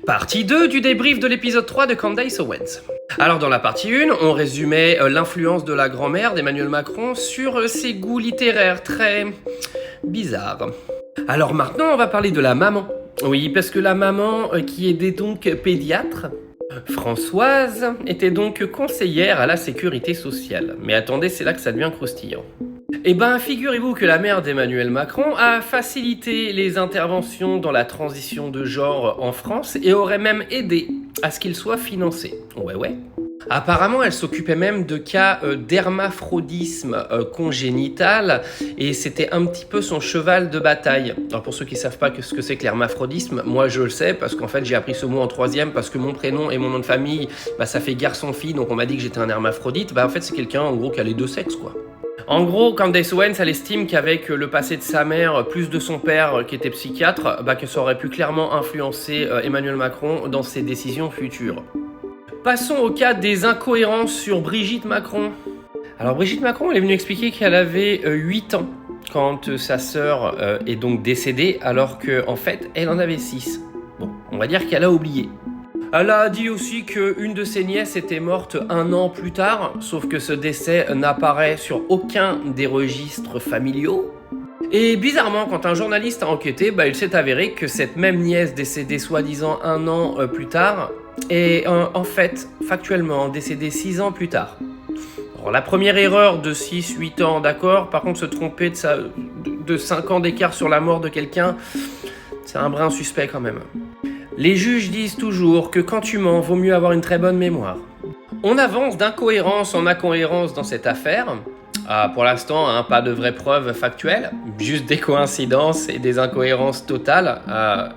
Partie 2 du débrief de l'épisode 3 de Candace Owens. Alors dans la partie 1, on résumait l'influence de la grand-mère d'Emmanuel Macron sur ses goûts littéraires très bizarres. Alors maintenant, on va parler de la maman. Oui, parce que la maman, qui est donc pédiatre, Françoise, était donc conseillère à la sécurité sociale. Mais attendez, c'est là que ça devient croustillant. Eh ben, figurez-vous que la mère d'Emmanuel Macron a facilité les interventions dans la transition de genre en France et aurait même aidé à ce qu'il soit financé. Ouais. Apparemment, elle s'occupait même de cas d'hermaphrodisme congénital et c'était un petit peu son cheval de bataille. Alors pour ceux qui ne savent pas ce que c'est que l'hermaphrodisme, moi je le sais parce qu'en fait j'ai appris ce mot en 3e parce que mon prénom et mon nom de famille, ça fait garçon-fille, donc on m'a dit que j'étais un hermaphrodite. En fait c'est quelqu'un en gros qui a les deux sexes quoi. En gros, Candace Owens, elle estime qu'avec le passé de sa mère, plus de son père qui était psychiatre, que ça aurait pu clairement influencer Emmanuel Macron dans ses décisions futures. Passons au cas des incohérences sur Brigitte Macron. Alors Brigitte Macron, elle est venue expliquer qu'elle avait 8 ans quand sa sœur est donc décédée, alors qu'en fait, elle en avait 6. Bon, on va dire qu'elle a oublié. Elle a dit aussi qu'une de ses nièces était morte 1 an plus tard, sauf que ce décès n'apparaît sur aucun des registres familiaux. Et bizarrement, quand un journaliste a enquêté, il s'est avéré que cette même nièce décédée soi-disant 1 an plus tard est en fait factuellement décédée 6 ans plus tard. Alors, la première erreur de 6-8 ans, d'accord, par contre se tromper de 5 ans d'écart sur la mort de quelqu'un, c'est un brin suspect quand même. Les juges disent toujours que quand tu mens, vaut mieux avoir une très bonne mémoire. On avance d'incohérence en incohérence dans cette affaire. Pour l'instant, pas de vraies preuves factuelles, juste des coïncidences et des incohérences totales.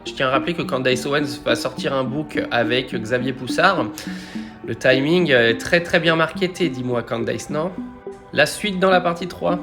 Je tiens à rappeler que Candace Owens va sortir un book avec Xavier Poussard. Le timing est très très bien marketé, dis-moi Candace, non ? La suite dans la partie 3.